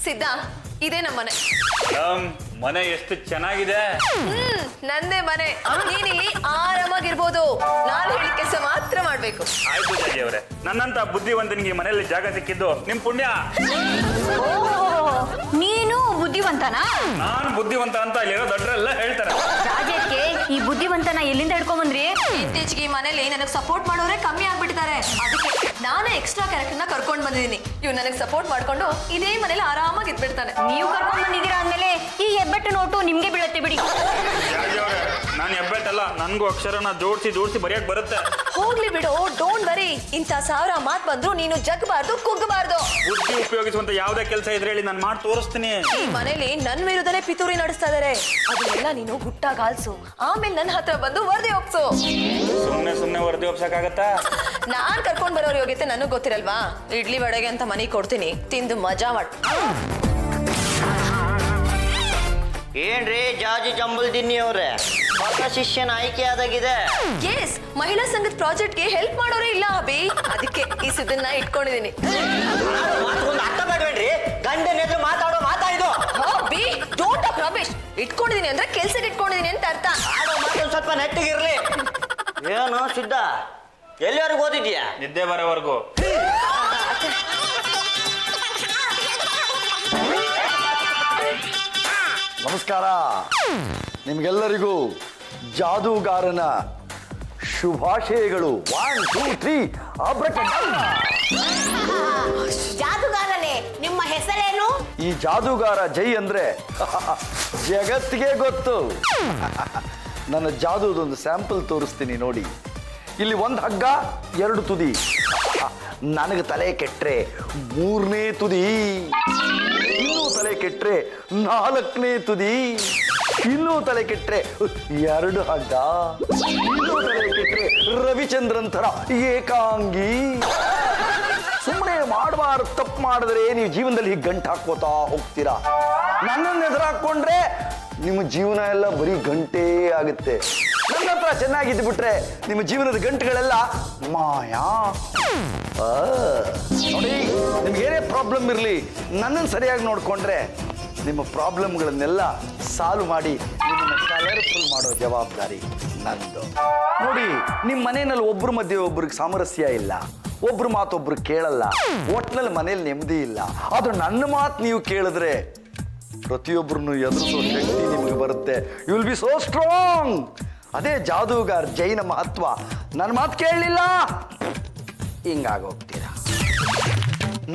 ಸಿದ್ಧ ಇದೇ ನಮ್ಮನೆ. ಮನೆ ಎಷ್ಟು ಚೆನ್ನಾಗಿದೆ. ನಂದೇ ಮನೆ. ನೀನಿಲ್ಲಿ ಆರಾಮಾಗಿರ್ಬೋದು. ನಾನು ಹೇಳಿದ ಕೆಲಸ ಮಾತ್ರ ಮಾಡ್ಬೇಕು. ಆಯ್ತು ಜಾಜಿ ಅವರೇ, ನನ್ನಂತ ಬುದ್ಧಿವಂತನಿಗೆ ಮನೆಯಲ್ಲಿ ಜಾಗ ಸಿಕ್ಕಿದ್ದು ನಿಮ್ ಪುಣ್ಯ. ನೀನು ಬುದ್ಧಿವಂತನಾ? ನಾನು ಬುದ್ಧಿವಂತ ಅಂತ ಇಲ್ಲಿರೋ ದೊಡ್ಡರೆಲ್ಲ ಹೇಳ್ತಾರೆ. ರಾಜಕ್ಕೆ ಈ ಬುದ್ಧಿವಂತನ ಎಲ್ಲಿಂದ ಹಿಡ್ಕೊಂಡ್ ಬಂದ್ರಿ? ಇತ್ತೀಚೆಗೆ ಈ ಮನೇಲಿ ನನಗೆ ಸಪೋರ್ಟ್ ಮಾಡೋರೆ ಕಮ್ಮಿ ಆಗ್ಬಿಟ್ಟಿದ್ದಾರೆ. ಅದಕ್ಕೆ ನಾನೇ ಎಕ್ಸ್ಟ್ರಾ ಕ್ಯಾರೆಕ್ಟರ್ನ ಕರ್ಕೊಂಡ್ ಬಂದಿದ್ದೀನಿ. ಇವ್ ನನಗೆ ಸಪೋರ್ಟ್ ಮಾಡ್ಕೊಂಡು ಇದೇ ಮನೇಲಿ ಆರಾಮಾಗಿ ಇದ್ಬಿಡ್ತಾನೆ. ನೀವು ಕರ್ಕೊಂಡ್ ಬಂದಿದ್ದೀರಾ ಅಂದ್ಮೇಲೆ ಈ ಹೆಬ್ಬೆಟ್ಟು ನೋಟು ನಿಮ್ಗೆ ಬೀಳುತ್ತೆ ಬಿಡಿ. ಜಾಜಿ ಅವರೇ, ನಾನು ಹೆಬ್ಬೆಟ್ಟಲ್ಲ, ನನ್ಗೂ ಅಕ್ಷರನ ಜೋಡಿಸಿ ಬರೆಯಕ್ ಬರುತ್ತೆ. ಹೋಗ್ಲಿ ಬಿಡು, ಡೋಂಟ್ ವರಿ. ಇಂಥ 1000 ಮಾತು ಬಂದ್ರು ನೀನು ಜಗ್ಬಾರ್ದು, ಕುಗ್ಗಬಾರ್ದು. ಬುದ್ಧಿ ಉಪಯೋಗಿಸುವಂತ ಯಾವ್ದೇ ಕೆಲಸ ಇದ್ರೆ ಹೇಳಿ, ನಾನು ಮಾಡಿ ತೋರಿಸ್ತೀನಿ. ಈ ಮನೇಲಿ ನನ್ ವಿರುದ್ಧನೇ ಪಿತೂರಿ ನಡೆಸ್ತಾ ಇದಾರೆ. ಅದನ್ನೆಲ್ಲ ನೀನು ಗುಟ್ಟಾಗಿ ಆಲ್ಸು, ಆಮೇಲೆ ನನ್ನ ಹತ್ರ ಬಂದು ವರದಿ ಹೋಗ್ಸು. ಸುಮ್ನೆ ವರದಿ ಒಪ್ಸಕ್ಕಾಗತ್ತಾ? ನಾನ್ ಕರ್ಕೊಂಡ್ ಬರೋರ್ ಯೋಗ್ಯತೆ ನನಗ್ ಗೊತ್ತಿರಲ್ವಾ? ಇಡ್ಲಿ ವಡೆಗೆ ಅಂತ ಮನೆಗೆ ಕೊಡ್ತೀನಿ, ತಿಂದು ಮಜಾ ಮಾಡ್. ಏನ್ರಿ ಜಾಜಿ ಜಂಬಲ್ದಿನ್ನಿ ಅವ್ರೆ, ಹೊಸ ಶಿಷ್ಯನ ಆಯ್ಕೆ ಆದಾಗಿದೆ. ಎಸ್, ಮಹಿಳಾ ಸಂಘದ ಪ್ರಾಜೆಕ್ಟ್ಗೆ ಹೆಲ್ಪ್ ಮಾಡೋರೇ ಇಲ್ಲ ಅಭಿ. ಅದಕ್ಕೆ ಈ ಸಿದ್ದನ್ನ ಇಟ್ಕೊಂಡಿದೀನಿ. ಮಾತುಗೊಂದು ಅರ್ಥ ಬೇಡ್ವೇನ್ರಿ? ಗಂಡನ ಎದುರು ಮಾತಾಡೋ ಮಾತಾಡಿದು. Abhi, don't talk Ramesh. ಇಟ್ಕೊಂಡಿದೀನಿ ಅಂದ್ರೆ ಕೆಲ್ಸಕ್ಕೆ ಇಟ್ಕೊಂಡಿದೀನಿ ಅಂತ ಅರ್ಥ. ಆಡೋ ಮಾತೊಂದು ಸ್ವಲ್ಪ ನೆಟ್ಟಿಗಿರ್ಲಿ. ಏನು ಸಿದ್ಧ, ಎಲ್ಲಿವರೆಗೂ ಓದಿದ್ಯಾ? ನಿದ್ದೆ ಬರೋವರೆಗೂ. ನಮಸ್ಕಾರ. ನಿಮ್ಗೆಲ್ಲರಿಗೂ ಜಾದೂಗಾರನ ಶುಭಾಶಯಗಳು. 1 2 3 ಅಬ್ರಕಡಬ್ರಾ. ಜಾದೂಗಾರನೇ, ನಿಮ್ಮ ಹೆಸರೇನು? ಈ ಜಾದೂಗಾರ ಜೈ ಅಂದ್ರೆ ಜಗತ್ತಿಗೆ ಗೊತ್ತು. ನನ್ನ ಜಾದೂದೊಂದು ಸ್ಯಾಂಪಲ್ ತೋರಿಸ್ತೀನಿ ನೋಡಿ. ಇಲ್ಲಿ 1 ಹಗ್ಗ 2 ತುದಿ. ನನಗೆ ತಲೆ ಕೆಟ್ರೆ 3ನೇ ತುದಿ, ಇನ್ನೂ ತಲೆ ಕೆಟ್ರೆ 4ನೇ ತುದಿ, ಇನ್ನೂ ತಲೆ ಕೆಟ್ರೆ 2 ಹಗ್ಗ, ಇನ್ನೂ ತಲೆ ಕೆಟ್ರೆ ರವಿಚಂದ್ರನ್ ತರ ಏಕಾಂಗಿ. ಸುಮ್ಮನೆ ಮಾಡಬಾರ್ದು ತಪ್ಪು ಮಾಡಿದ್ರೆ ನೀವು ಜೀವನದಲ್ಲಿ ಹೀಗೆ ಗಂಟು ಹಾಕೋತಾ ಹೋಗ್ತೀರಾ. ನನ್ನನ್ನು ಎದುರಾಕೊಂಡ್ರೆ ನಿಮ್ಮ ಜೀವನ ಎಲ್ಲ ಬರೀ ಗಂಟೆ ಆಗುತ್ತೆ. ನನ್ನ ಹತ್ರ ಚೆನ್ನಾಗಿದ್ದು ಬಿಟ್ರೆ ನಿಮ್ಮ ಜೀವನದ ಗಂಟುಗಳೆಲ್ಲ ಮಾಯಾ. ನೋಡಿ, ನಿಮ್ಗೇನೇ ಪ್ರಾಬ್ಲಮ್ ಇರಲಿ, ನನ್ನನ್ನು ಸರಿಯಾಗಿ ನೋಡಿಕೊಂಡ್ರೆ ನಿಮ್ಮ ಪ್ರಾಬ್ಲಮ್ಗಳನ್ನೆಲ್ಲ ಸಾಲ್ವ್ ಮಾಡಿ ನಿಮ್ಮನ್ನು ಕಲರ್ಫುಲ್ ಮಾಡೋ ಜವಾಬ್ದಾರಿ ನಂದು. ನೋಡಿ, ನಿಮ್ಮ ಮನೆಯಲ್ಲಿ ಒಬ್ಬರ ಮಧ್ಯೆ ಒಬ್ರಿಗೆ ಸಾಮರಸ್ಯ ಇಲ್ಲ, ಒಬ್ರು ಮಾತೊಬ್ರು ಕೇಳಲ್ಲ, ಒಟ್ನಲ್ಲಿ ಮನೇಲಿ ನೆಮ್ಮದಿ ಇಲ್ಲ. ಅದು ನನ್ನ ಮಾತು ನೀವು ಕೇಳಿದ್ರೆ ಪ್ರತಿಯೊಬ್ಬರನ್ನು ಎದುರಿಸೋ ಶಕ್ತಿ ನಿಮಗೆ ಬರುತ್ತೆ. You will be so strong. ಅದೇ ಜಾದೂಗಾರ್ ಜೈನ ಮಹತ್ವ. ನನ್ನ ಮಾತು ಕೇಳಲಿಲ್ಲ, ಹಿಂಗಾಗೋಗ್ತೀರಾ.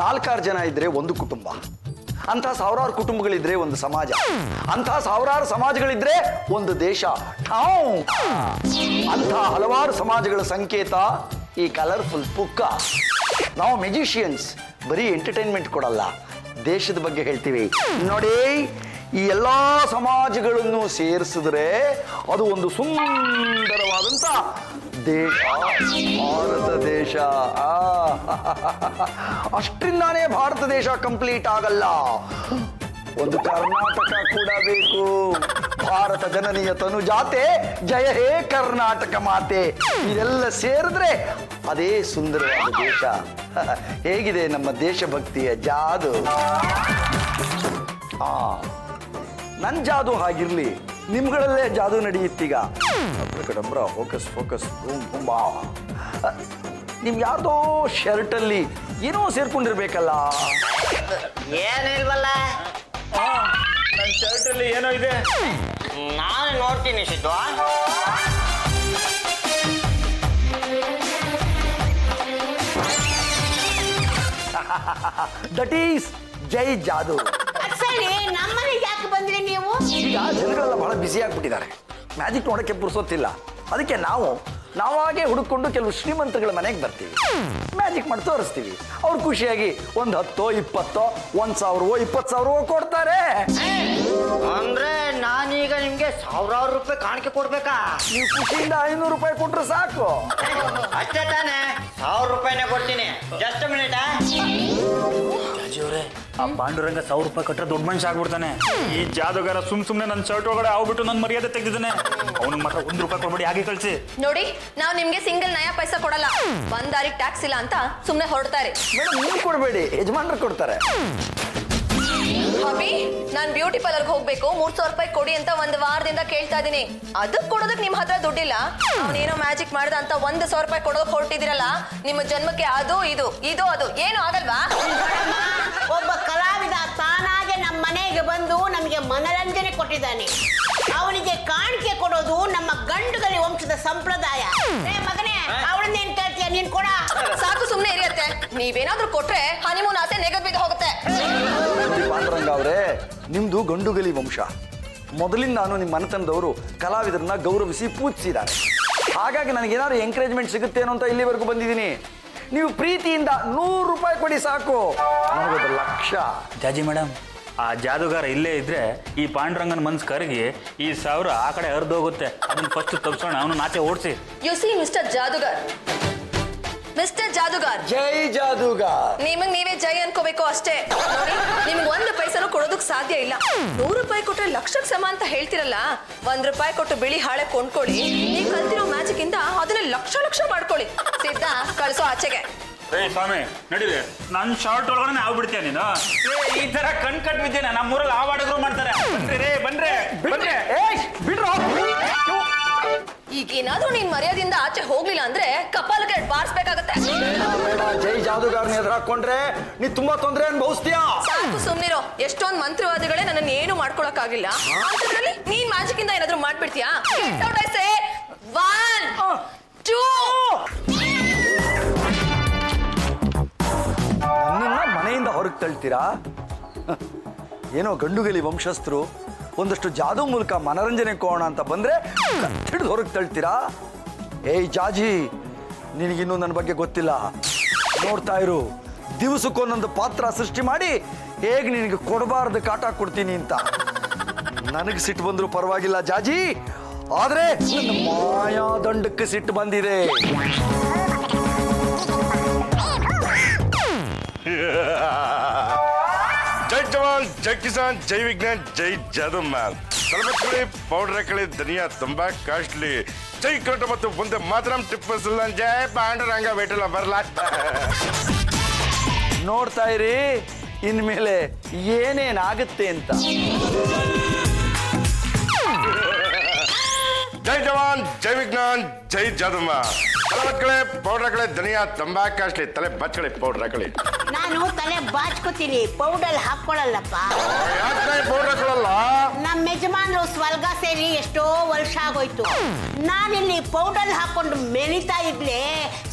4-6 ಜನ ಇದ್ರೆ ಒಂದು ಕುಟುಂಬ, ಅಂಥ 1000 ಕುಟುಂಬಗಳಿದ್ರೆ ಒಂದು ಸಮಾಜ, ಅಂಥ 1000 ಸಮಾಜಗಳಿದ್ರೆ ಒಂದು ದೇಶ. ಅಂಥ ಹಲವಾರು ಸಮಾಜಗಳ ಸಂಕೇತ ಈ ಕಲರ್ಫುಲ್ ಪುಕ್ಕ. ನಾವು ಮ್ಯೂಜಿಷಿಯನ್ಸ್ ಬರೀ ಎಂಟರ್ಟೈನ್ಮೆಂಟ್ ಕೊಡಲ್ಲ, ದೇಶದ ಬಗ್ಗೆ ಹೇಳ್ತೀವಿ. ನೋಡಿ, ಈ ಎಲ್ಲ ಸಮಾಜಗಳನ್ನು ಸೇರಿಸಿದ್ರೆ ಅದು ಒಂದು ಸುಂದರವಾದಂಥ ದೇಶ, ಭಾರತ ದೇಶ. ಅಷ್ಟರಿಂದಾನೇ ಭಾರತ ದೇಶ ಕಂಪ್ಲೀಟ್ ಆಗಲ್ಲ, ಒಂದು ಕರ್ನಾಟಕ ಕೂಡ ಬೇಕು. ಭಾರತ ಜನನಿಯ ತನುಜಾತೆ, ಜಯ ಹೇ ಕರ್ನಾಟಕ ಮಾತೆ. ಇದೆಲ್ಲ ಸೇರಿದ್ರೆ ಅದೇ ಸುಂದರವಾದ ದೇಶ. ಹೇಗಿದೆ ನಮ್ಮ ದೇಶಭಕ್ತಿಯ ಜಾದು? ನನ್ನ ಜಾದು ಹಾಗಿರ್ಲಿ, ನಿಮ್ಗಳಲ್ಲೇ ಜಾದು ನಡೆಯುತ್ತೀಗ. Focus focus. ನಿಮ್ ಯಾರ್ದೋ ಶರ್ಟಲ್ಲಿ ಏನೋ ಸೇರ್ಕೊಂಡಿರ್ಬೇಕಲ್ಲ? ಏನಿಲ್ವಲ್ಲ, ನನ್ನ ಶರ್ಟ್ ಅಲ್ಲಿ ಏನೋ ಇದೆ. ನಾನು ನೋಡ್ತೀನಿ ಸಿದ್ದು. ದಟ್ ಈಸ್ ಜೈ ಜಾದು. ನಮ್ಮನೆ ಯಾಕೆ ಬಂದ್ರಿ ನೀವು? ಈಗ ಜನಗಳೆಲ್ಲ ಬಹಳ ಬ್ಯುಸಿ ಆಗ್ಬಿಟ್ಟಿದ್ದಾರೆ, ಮ್ಯಾಜಿಕ್ ನೋಡೋಕ್ಕೆ ಪುರ್ಸೊತ್ತಿಲ್ಲ. ಅದಕ್ಕೆ ನಾವಾಗೇ ಹುಡುಕೊಂಡು ಕೆಲವು ಶ್ರೀಮಂತಗಳ ಮನೆಗೆ ಬರ್ತೀವಿ, ಮ್ಯಾಜಿಕ್ ಮಾಡಿ ತೋರಿಸ್ತೀವಿ. ಅವ್ರು ಖುಷಿಯಾಗಿ ಒಂದು 10, 20, 1,000, 20,000 ಕೊಡ್ತಾರೆ. ಅಂದ್ರೆ ನಾನೀಗ ನಿಮ್ಗೆ 1000 ರೂಪಾಯಿ ಕಾಣಿಕೆ ಕೊಡ್ಬೇಕಾ? ನೀವು ಖುಷಿಯಿಂದ 500 ರೂಪಾಯಿ ಕೊಟ್ರೆ ಸಾಕು. ಅಷ್ಟೇ ತಾನೆ, 1000 ರೂಪಾಯಿನೇ ಕೊಡ್ತೀನಿ. Just minute. ಆ ಪಾಂಡುರಂಗ 1000 ರೂಪಾಯಿ ಕೊಟ್ಟರೆ ದೊಡ್ಡ ಮನುಷ್ಯ ಆಗ್ಬಿಡ್ತಾನೆ. ಈ ಜಾದೂಗಾರ ಸುಮ್ನೆ ನನ್ನ ಶರ್ಟ್ ಒಳಗಡೆ ಆಗ್ಬಿಟ್ಟು ನನ್ನ ಮರ್ಯಾದೆ ತೆಗೆದಿದ್ದಾನೆ. ಅವನಿಗೆ ಮಾತ್ರ 1 ರೂಪಾಯಿ ಕೊಡ್ಬೇಡಿ, ಹಾಗೆ ಕಳಿಸಿ. ನೋಡಿ, ನಾವು ನಿಮ್ಗೆ ಸಿಂಗಲ್ ನಯಾ ಪೈಸಾ ಕೊಡಲ್ಲ. ಬಂದಾರಿಗೆ ಟ್ಯಾಕ್ಸ್ ಇಲ್ಲ ಅಂತ ಸುಮ್ನೆ ಹೊರಡ್ತಾರೆ. ಮೇಡಮ್, ನೀವು ಕೊಡಬೇಡಿ, ಯಜಮಾನ್ರು ಕೊಡ್ತಾರೆ. ಅಭಿ ನಾನ್ ಬ್ಯೂಟಿ ಪಾರ್ಲರ್ಗೆ ಹೋಗ್ಬೇಕು 300 ರೂಪಾಯಿ ಕೊಡಿ ಅಂತ 1 ವಾರದಿಂದ ಕೇಳ್ತಾ ಇದೀನಿ. ಅದಕ್ಕೆ ಕೊಡೋದಕ್ಕೆ ನಿಮ್ ಹತ್ರ ದುಡ್ಡಿಲ್ಲ. ಅವನೇನೋ ಮ್ಯಾಜಿಕ್ ಮಾಡ್ದ ಅಂತ 100 ರೂಪಾಯಿ ಕೊಡೋದಕ್ಕೆ ಹೊರಟಿದಿರಲ್ಲ. ನಿಮ್ಮ ಜನ್ಮಕ್ಕೆ ಅದು ಇದು ಅದು ಏನು ಆಗಲ್ವಾ? ಒಬ್ಬ ಕಲಾವಿದ ತಾನಾಗೆ ನಮ್ಮ ಮನೆಗೆ ಬಂದು ನಮಗೆ ಮನರಂಜನೆ ಕೊಟ್ಟಿದ್ದಾನೆ. ಅವನಿಗೆ ಕಾಣಿಕೆ ಕೊಡೋದು ನಮ್ಮ ಗಂಡುಗಲಿ ವಂಶದ ಸಂಪ್ರದಾಯ. ಮಗನೇ ಅವಳನ್ನೇನ್ ಕೇಳ್ತೀಯ ನೀನ್ ಕೊಡ. ಸಾಕು ಸುಮ್ನೆ ಇರಿಯತ್ತೆ. ನೀವೇನಾದ್ರೂ ಕೊಟ್ರೆ ಹನಿಮೂನ್ ಆಸೆ ನೆಗದ್ ಬಿದ್ದು ಹೋಗುತ್ತೆ. ಪಾಂಡುರಂಗ ಅವರೇ, ನಿಮ್ದು ಗಂಡುಗಲಿ ವಂಶ. ಮೊದಲಿಂದ ನಾನು ನಿಮ್ಮ ಮನೆತನದವರು ಕಲಾವಿದರನ್ನ ಗೌರವಿಸಿ ಪೂಜಿಸಿದ್ದಾರೆ. ಹಾಗಾಗಿ ನನಗೇನಾದ್ರು ಎಂಕರೇಜ್ಮೆಂಟ್ ಸಿಗುತ್ತೇನೋ ಅಂತ ಇಲ್ಲಿವರೆಗೂ ಬಂದಿದ್ದೀನಿ. ನೀವು ಪ್ರೀತಿಯಿಂದ 100 ರೂಪಾಯಿ ಕೊಡಿ ಸಾಕು, ನನಗದು ಲಕ್ಷ. ಜಾಜಿ ಮೇಡಮ್, ಆ ಜಾದುಗಾರ ಇಲ್ಲೇ ಇದ್ರೆ ಈ ಪಾಂಡುರಂಗನ ಮನ್ಸು ಕರಗಿ ಈ 1000 ಆ ಕಡೆ ಹರಿದೋಗುತ್ತೆ. ಅದನ್ನ ಫಸ್ಟ್ ತಪ್ಪಿಸೋಣ, ಅವನು ನಾಚೆ ಓಡಿಸಿ. ಯು ಸಿ ಮಿಸ್ಟರ್ ಜಾದುಗಾರ್, ಜೈ ಜಾದುಗಾರ್. ನಿಮಗ್ ನೀವೇ ಜೈ ಅನ್ಕೋಬೇಕು ಅಷ್ಟೇ. ನೋಡಿ, ನಿಮ್ಗೆ 1 ಪೈಸನು ಕೊಡೋದಕ್ ಸಾಧ್ಯ ಇಲ್ಲ. 100 ರೂಪಾಯಿ ಕೊಟ್ರೆ ಲಕ್ಷಕ್ಕೆ ಸಮ ಅಂತ ಹೇಳ್ತಿರಲ್ಲ. 1 ರೂಪಾಯಿ ಕೊಟ್ಟು ಬಿಳಿ ಹಾಳೆ ಕೊಂಡ್ಕೊಳ್ಳಿ. ನೀವು ಕಲ್ತಿರೋ ಮ್ಯಾಜಿಕ್ ಇಂದ ಅದನ್ನ ಲಕ್ಷ ಮಾಡ್ಕೊಳ್ಳಿ. ಸಿದ್ಧ, ಕಳ್ಸೋ ಆಚೆಗೆ. ಸ್ವಾಮಿ ನಡೀರಿ, ನನ್ನ ಶಾರ್ಟ್ ಒಳಗಡೆ ಆಗ್ಬಿಡ್ತೀಯ ನೀನು. ಈ ತರ ಕಟ್ ಬಿದ್ದೇನೆ. ನಮ್ಮೂರಲ್ಲಿ ಆವಾಡಿದ್ರು ಮಾಡ್ತಾರೆ. ಬನ್ರಿ. ಬಿಡ್ರೋ. ಈಗೇನಾದ್ರೂ ನೀನ್ ಮರ್ಯಾದಿಂದ ಆಚೆ ಹೋಗ್ಲಿಲ್ಲ ಅಂದ್ರೆ ಕಪಾಲಕ್ಕೆ ಬಾರಿಸ್ಬೇಕಾಗತ್ತೆ. ಬೇಡ, ಜೈ ಜಾದುಗಾರನ ಎದುರು ಹಾಕೊಂಡ್ರೆ ನೀ ತುಂಬಾ ತೊಂದರೆ ಅನುಭವಿಸ್ತೀಯಾ. ಸಾಕು ಸುಮ್ನಿರೋ. ಎಷ್ಟೊಂದ್ ಮಂತ್ರವಾದಿಗಳೇ ನನ್ನ ಏನು ಮಾಡ್ಕೊಳಕ್ ಆಗಿಲ್ಲ. ಅಂತದ್ರಲ್ಲಿ ನೀನ್ ಮ್ಯಾಜಿಕ್ ಇಂದ ಏನಾದ್ರೂ ಮಾಡ್ಬಿಡ್ತೀಯಾ? 1 2 ನನ್ನನ್ನ ಮನೆಯಿಂದ ಹೊರಗೆ ತಳ್ತೀರಾ? ಏನೋ ಗಂಡುಗಲಿ ವಂಶಸ್ಥರು ಒಂದಷ್ಟು ಜಾದು ಮೂಲಕ ಮನರಂಜನೆ ಕೋಣ ಅಂತ ಬಂದ್ರೆ ಹಿಡಿದು ಹೊರಗೆ ತಳ್ತೀರಾ? ಏಯ್ ಜಾಜಿ, ನಿನಗಿನ್ನೂ ನನ್ನ ಬಗ್ಗೆ ಗೊತ್ತಿಲ್ಲ. ನೋಡ್ತಾ ಇರು, ದಿವಸಕ್ಕೊಂದೊಂದು ಪಾತ್ರ ಸೃಷ್ಟಿ ಮಾಡಿ ಹೇಗೆ ನಿನಗೆ ಕೊಡಬಾರ್ದು ಕಾಟ ಕೊಡ್ತೀನಿ ಅಂತ. ನನಗೆ ಸಿಟ್ಟು ಬಂದ್ರು ಪರವಾಗಿಲ್ಲ ಜಾಜಿ, ಆದ್ರೆ ನನ್ನ ಮಾಯಾದಂಡಕ್ಕೆ ಸಿಟ್ಟು ಬಂದಿದೆ. ಜೈ ಜವಾನ್, ಜೈ ಕಿಸಾನ್, ಜೈ ವಿಜ್ಞಾನ್, ಜೈ ಜಾದು ಮ್ಯಾನ್. ತಲಬತ್ಕಳಿ, ಪೌಡರ್ ಹಾಕಳಿ, ಧನಿಯಾ ತುಂಬಾ ಕಾಸ್ಟ್ಲಿ. ಜೈ ಕನ್ನಡ ಮತ್ತು ಮುಂದೆ ಮಾತ್ರ ಟಿಪ್ಪು ಸುಲ್ತಾನ್, ಜೈ ಪಾಂಡುರಂಗ ಬೇಟಲ್ಲ ಬರ್ಲಾ. ನೋಡ್ತಾ ಇರಿ ಇನ್ಮೇಲೆ ಏನೇನಾಗುತ್ತೆ ಅಂತ. ಜೈ ಜವಾನ್, ಜೈ ವಿಜ್ಞಾನ್, ಜೈ ಜಾದು ಮ್ಯಾನ್. ತಲಬತ್ಕಳಿ, ಪೌಡರ್ ಹಾಕಳಿ, ಧನಿಯಾ ತುಂಬಾ ಕಾಸ್ಟ್ಲಿ. ತಲೆ ಬಚ್ಕಳಿ, ಪೌಡರ್ ಹಾಕಳಿ. ನಾನು ತಲೆ ಬಾಚ್ಕೋತೀನಿ, ಪೌಡರ್ ಹಾಕೊಳ್ಳಲ್ಲಪ್ಪ. ಯಾಕೆ ಪೌಡರ್ ಹಾಕೊಳ್ಳಲ್ಲ? ನಮ್ಮ ಯಜಮಾನ್ರು ಸ್ವರ್ಗ ಸೇರಿ ಎಷ್ಟೋ ವರ್ಷ ಆಗೋಯ್ತು. ನಾನಿಲ್ಲಿ ಪೌಡರ್ ಹಾಕೊಂಡು ಮೆಲಿತಾ ಇದ್ಲೆ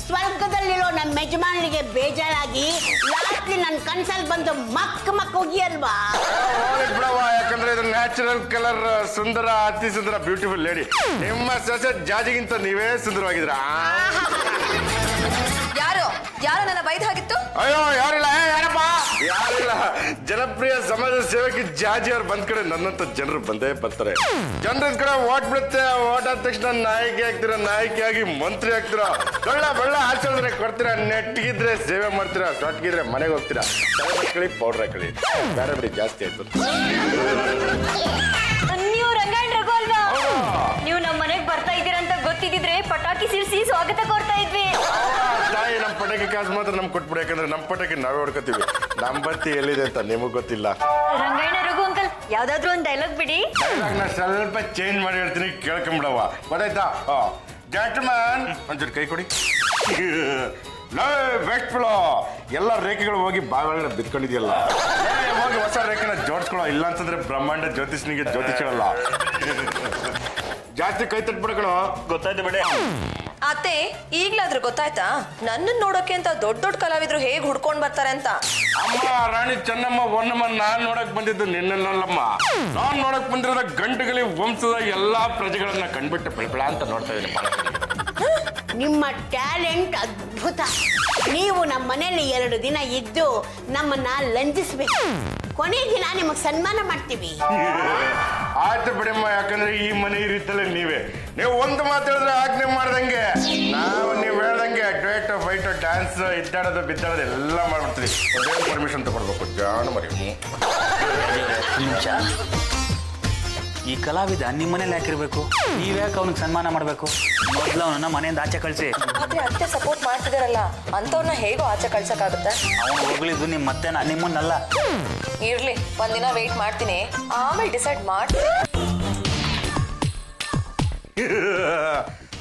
ಸ್ವರ್ಗದಲ್ಲಿರೋ ನಮ್ಮ ಯಜಮಾನಿಗೆ ಬೇಜಾರಾಗಿ ಲಾಸ್ಟ್ಲಿ ನನ್ನ ಕನ್ಸಲ್ಲಿ ಬಂದು ಮಕ್ಕ ಹೋಗಿಯಲ್ವಾ. ಬಿಡವ, ಯಾಕಂದ್ರೆ ಇದು ನ್ಯಾಚುರಲ್ ಕಲರ್, ಸುಂದರ, ಅತಿ ಸುಂದರ, ಬ್ಯೂಟಿಫುಲ್ ಲೇಡಿ. ನಿಮ್ಮ ಸೊಸೆ ಜಾಜಿಗಿಂತ ನೀವೇ ಸುಂದರವಾಗಿದ್ರ. ಯಾರು ನನ್ನ ಬೈದ್ ಹಾಗಿತ್ತು? ಅಯ್ಯೋ ಯಾರಿಲ್ಲ, ಯಾರಪ್ಪ ಯಾರಿಲ್ಲ. ಜನಪ್ರಿಯ ಸಮಾಜ ಸೇವಕಿ ಜಾಜಿ ಅವ್ರು ಬಂದ್ ಕಡೆ ನನ್ನಂತ ಜನರು ಬಂದೇ ಬರ್ತಾರೆ. ಜನರ ಕಡೆ ಓಟ್ ಬಿಡುತ್ತೆ. ಓಟ್ ಆದ ತಕ್ಷಣ ನಾಯಕಿ ಆಗ್ತೀರಾ, ನಾಯಕಿಯಾಗಿ ಮಂತ್ರಿ ಆಗ್ತೀರಾ, ಬೆಳ್ಳ ಆಚರಣೆ ಕೊಡ್ತೀರಾ, ನೆಟ್ಗಿದ್ರೆ ಸೇವೆ ಮಾಡ್ತೀರಾ, ಸೊಟ್ಗಿದ್ರೆ ಮನೆಗೆ ಹೋಗ್ತೀರಾ. ತಲೆ ಬಚ್ಕಳಿ, ಪೌಡರ್ ಹಾಕಳಿ. ಬೇರೆ ಬಿಡಿ, ಜಾಸ್ತಿ ಆಯ್ತು. ನೀವು ರಂಗಾಯಣ್ ರಘು ಅಲ್ವಾ? ನೀವು ನಮ್ಮ ಮನೆಗೆ ಬರ್ತಾ ಇದ್ದೀರಾ ಅಂತ ಗೊತ್ತಿದ್ರೆ ಪಟಾಕಿ ಸಿಡಿಸಿ ಸ್ವಾಗತ ಕೊಡ್ತಾ ಇದ್ವಿ. ತಾಯಿ, ನಮ್ಮ ಪಟಾಕಿ ಕಾಸು ಮಾತ್ರ ನಮ್ಗೆ ಕೊಟ್ಬಿಡಿ. ಯಾಕಂದ್ರೆ ನಮ್ಮ ಪಟಾಕಿ ನಾವೇ ಹೊಡ್ಕೋತೀವಿ. ನಮ್ಮ ಬರ್ತಿ ಎಲ್ಲಿದೆ ಅಂತ ನಿಮಗ್ ಗೊತ್ತಿಲ್ಲ. ರಂಗಾಯಣ ರಘು ಅಂಕಲ್, ಯಾವ್ದಾದ್ರು ಒಂದು ಡೈಲಾಗ್ ಬಿಡಿ. ನಾ ಸ್ವಲ್ಪ ಚೇಂಜ್ ಮಾಡಿ ಹೇಳ್ತೀನಿ, ಕೇಳ್ಕೊಂಬಿಡವ. ಗೊತ್ತಾಯ್ತಾ? ಜೆಂಟಲ್ಮನ್, ಒಂಚೂರು ಕೈ ಕೊಡಿ. ವೆಸ್ಟ್ ಬಿಡೋ, ಎಲ್ಲ ರೇಖೆಗಳು ಹೋಗಿ ಬಾವಿಗಳನ್ನ ಬಿತ್ಕೊಂಡಿದ್ಯಲ್ಲ, ಹೋಗಿ ಹೊಸ ರೇಖೆನ ಜೋಡಿಸ್ಕೊಳ್ಳೋ. ಇಲ್ಲ ಅಂತಂದ್ರೆ ಬ್ರಹ್ಮಾಂಡ ಜ್ಯೋತಿಷ್ನಿಗೆ ಜ್ಯೋತಿಷ್ ಹೇಳಲ್ಲ. ಜಾಸ್ತಿ ಕೈ ತಟ್ಬಿಡ್ಕೊಳ್ಳೋ. ಗೊತ್ತಾಯ್ತು ಬಿಡಿ. ಅತ್ತೆ, ಈಗ್ಲಾದ್ರೂ ಗೊತ್ತಾಯ್ತಾ ನನ್ನನ್ನು ನೋಡೋಕೆ ಅಂತ ದೊಡ್ಡ ಕಲಾವಿದ್ರು ಹೇಗ್ ಹುಡ್ಕೊಂಡ್ ಬರ್ತಾರೆ ಅಂತ? ಅಮ್ಮ ರಾಣಿ ಚೆನ್ನಮ್ಮ ಒನ್ನಮ್ಮ, ನಾನ್ ನೋಡಕ್ ಬಂದಿದ್ದು ನಿನ್ನಲ್ಲಮ್ಮ. ನಾನ್ ನೋಡಕ್ ಬಂದಿರೋದ ಗಂಟುಗಲಿ ವಂಶದ ಎಲ್ಲಾ ಪ್ರಜೆಗಳನ್ನ ಕಂಡ್ಬಿಟ್ಟು ಬೆಳಬೆಳ ಅಂತ ನೋಡ್ತಾ ಇದ್ದೀನಿ. ನಿಮ್ಮ ಟ್ಯಾಲೆಂಟ್ ಅದ್ಭುತ. ನೀವು ನಮ್ಮ ಮನೇಲಿ 2 ದಿನ ಇದ್ದು ನಮ್ಮನ್ನ ಲಂಜಿಸ್ಬೇಕು. ಕೊನೆ ದಿನ ನಿಮಗೆ ಸನ್ಮಾನ ಮಾಡ್ತೀವಿ. ಆಯ್ತು ಬಿಡಮ್ಮ, ಯಾಕಂದ್ರೆ ಈ ಮನೆ ಇರಿದ್ದಲ್ಲ ನೀವೇ. ನೀವು ಒಂದು ಮಾತು ಹೇಳಿದ್ರೆ ಆಜ್ಞೆ ಮಾಡ್ದಂಗೆ, ನಾವು ನೀವು ಹೇಳ್ದಂಗೆ ಡ್ವೇಟ್ ಫೈಟ್ ಡ್ಯಾನ್ಸ್ ಇದ್ದಾಡೋದು ಬಿದ್ದಾಡೋದು ಎಲ್ಲ ಮಾಡ್ಬಿಡ್ತೀವಿ. ಅದೇ ಪರ್ಮಿಷನ್ ತಗೊಳ್ಬೇಕು ಜಾಣ ಮರಿ. ಈ ಕಲಾವಿದ ನಿಮ್ಮನೇಲಿ ಯಾಕಿರ್ಬೇಕು? ನೀವ್ಯಾಕೆ ಅವನಿಗೆ ಸನ್ಮಾನ ಮಾಡ್ಬೇಕು? ಮೊದಲು ಅವನನ್ನ ಮನೆಯಿಂದ ಆಚೆ ಕಳಿಸಿ. ಆದ್ರೆ ಅತ್ತೆ ಸಪೋರ್ಟ್ ಮಾಡ್ತಿದಾರಲ್ಲ ಅಂತವ್ರನ್ನ ಹೇಗೋ ಆಚೆ ಕಳ್ಸಕ್ಕಾಗುತ್ತೆ? ಅವನು ಹೋಗ್ಲಿದ್ದು ನಿಮ್ಮನ್ನೆಲ್ಲ. ಇರ್ಲಿ, ಒಂದಿನ ವೇಟ್ ಮಾಡ್ತೀನಿ, ಆಮೇಲೆ ಡಿಸೈಡ್ ಮಾಡ್ತೀನಿ.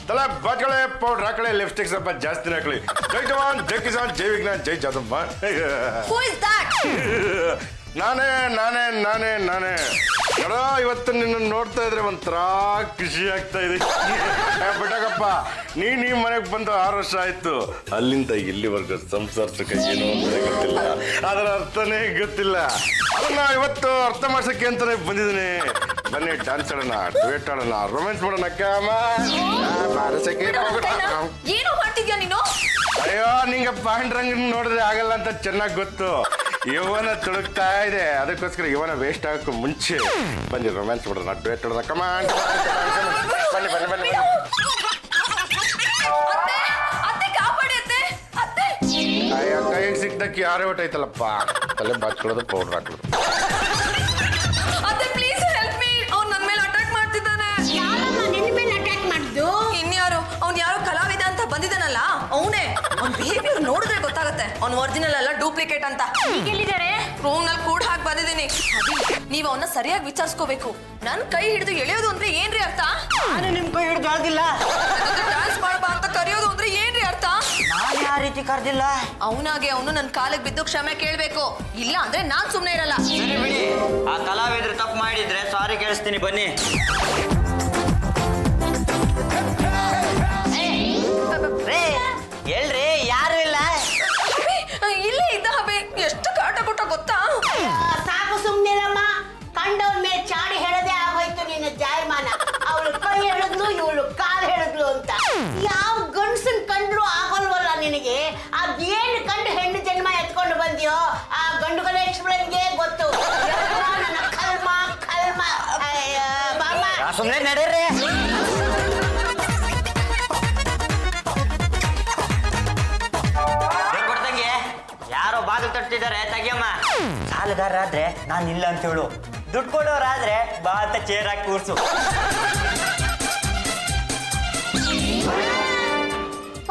ತಲೆ ಬಾಟ್ಗಳೇ, ಪೌಡ್ರ್ ಹಾಕಳಿ, ಲಿಪ್ಸ್ಟಿಕ್ ಸ್ವಲ್ಪ ಜಾಸ್ತಿನೇ ಹಾಕಳಿ. ಜೈ ಜವಾನ್, ಜೈ ಕಿಸಾನ್, ಜೈ ವಿಜ್ಞಾನ್, ಜೈ ಜಾದಮ್ಮ. Who is that? ನಾನೇ ನೋಡೋ, ಇವತ್ತು ನಿನ್ನ ನೋಡ್ತಾ ಇದ್ರೆ ಒಂಥರ ಖುಷಿ ಆಗ್ತಾ ಇದೆ. ಬಿಟ್ಟಕಪ್ಪ, ನೀ ಮನೆಗೆ ಬಂದು 6 ವರ್ಷ ಆಯ್ತು. ಅಲ್ಲಿಂದ ಇಲ್ಲಿವರೆಗೂ ಸಂಸಾರಕ್ಕೆ ಏನು ಅಂತ ಗೊತ್ತಿಲ್ಲ, ಅದರ ಅರ್ಥನೇ ಗೊತ್ತಿಲ್ಲ. ಅದನ್ನ ಇವತ್ತು ಅರ್ಥ ಮಾಡ್ಸಕ್ಕೆ ಅಂತಾನೆ ಬಂದಿದ್ದೀನಿ. ಬನ್ನಿ, ಡ್ಯಾನ್ಸ್ ಆಡೋಣ, ಡ್ಯೂಯೆಟ್ ಆಡೋಣ, ರೊಮ್ಯಾನ್ಸ್ ಮಾಡೋಣ. ಏನು ಮಾಡ್ತಿದ್ಯಾ ನೀನು? ಅಯ್ಯೋ, ನಿಂಗೆ ಪಾಂಡ್ರಂಗ್ ನೋಡಿದ್ರೆ ಆಗಲ್ಲ ಅಂತ ಚೆನ್ನಾಗಿ ಗೊತ್ತು. ಇವನ ತುಳುಕ್ತಾ ಇದೆ, ಅದಕ್ಕೋಸ್ಕರ ಇವನ ವೇಸ್ಟ್ ಆಗಕ್ಕೂ ಮುಂಚೆ ಬನ್ನಿ ರೊಮ್ಯಾನ್ಸ್ ಮಾಡೋಣ, ಡ್ಯೂಯೆಟ್ ಆಡೋಣ. ಕಮಾನ್, ಬನ್ನಿ. ಅಯ್ಯೋ, ಕೈಗೆ ಸಿಕ್ದಕ್ಕೆ ಯಾರೇ ಹೊಟ್ಟೈತಲ್ಲಪ್ಪ. ತಲೆ ಬಾಚ್ಕೊಳ್ಳೋದು, ಪೌಡ್ರ್ ಹಾಕೋದು. ಇನ್ಯಾರು? ಅವ್ನು ಯಾರೋ ಕಲಾವಿದ ಅಂತ ಬಂದಿದ್ದಾನಲ್ಲ, ಅವನೇ. ಅವ್ನ ಬಿಹೇವಿಯರ್ ನೋಡಿದ್ರೆ ಗೊತ್ತಾಗುತ್ತೆ ಅವ್ನು ಒರಿಜಿನಲ್ ಅಲ್ಲ ಡೂಪ್ಲಿಕೇಟ್ ಅಂತ. ಎಲ್ಲಿದ್ದಾರೆ? ರೂಮ್ ನಲ್ಲಿ ಕೂಡ ಹಾಕಿ ಬಂದಿದ್ದೀನಿ. ನೀವು ಅವನ್ನ ಸರಿಯಾಗಿ ವಿಚಾರಿಸ್ಕೋಬೇಕು. ನನ್ ಕೈ ಹಿಡಿದು ಎಳೆಯೋದು ಅಂದ್ರೆ ಏನ್ರಿ ಅರ್ಥ? ನಾನು ನಿಮ್ ಕೈ ಹಿಡಿದು ಆಗಿಲ್ಲ. ಡ್ಯಾನ್ಸ್ ಮಾಡಬಾ ಅಂತ ಕರೆಯೋದು ಅಂದ್ರೆ ಏನ್ರಿ ಅರ್ಥ? ನಾನು ಯಾವ ರೀತಿ ಕರೆದಿಲ್ಲ. ಅವನಾಗೆ ಅವನು ನನ್ ಕಾಲಿಗೆ ಬಿದ್ದು ಕ್ಷಮೆ ಕೇಳ್ಬೇಕು, ಇಲ್ಲ ಅಂದ್ರೆ ನಾನ್ ಸುಮ್ನೆ ಇರಲ್ಲ. ಸರಿ ಬಿಡಿ, ಆ ಕಲಾವಿದ್ರು ತಪ್ಪು ಮಾಡಿದ್ರೆ ಸಾರಿ ಕೇಳಿಸ್ತೀನಿ, ಬನ್ನಿ. ಎಲ್ರಿ, ಯಾರು ಇಲ್ಲ? ಇಲ್ಲೇ ಇದ್ದ ಹಬೆ, ಎಷ್ಟು ಕಾಟ ಕೊಟ್ಟ ಗೊತ್ತಾ? ಸಾಕು ಸುಮ್ನಿರಮ್ಮ. ಕಂಡವ್ರ ಮೇಲೆ ಚಾಡಿ ಹೇಳದೆ ಆಗೋಯ್ತು ನಿನ್ನ ಜಾಯಮಾನ. ಅವಳು ಕೈ ಹೇಳಿದ್ಲು, ಇವಳು ಕಾಲು ಹೇಳಿದ್ಲು ಅಂತ. ಯಾವ ಗಂಡಸನ್ ಕಂಡ್ರು ಆಗೋಲ್ವಲ್ಲ ನಿನಗೆ. ಅದೇನು ಕಂಡು ಹೆಣ್ಣು ಜನ್ಮ ಎತ್ಕೊಂಡು ಬಂದ್ಯೋ ಆ ಗಂಡು ಗಣೇಶ್ವರನ್ಗೆ ಗೊತ್ತು. ನನ್ನ ಕಲ್ಮ ಬಾಮ. ಸುಮ್ಮನೆ ನಡೀರಿ. ಯಾರೋ ಬಾಗಿಲು ತಟ್ತಿದ್ದಾರೆ, ತೆಗಿಯಮ್ಮ. ಸಾಲಗಾರರಾದ್ರೆ ನಾನು ಇಲ್ಲ ಅಂತ ಹೇಳು, ದುಡ್ಡು ಕೊಡೋರಾದ್ರೆ ಬಾ ಅಂತ ಚೇರ್ ಹಾಕಿ ಕೂರ್ಸು.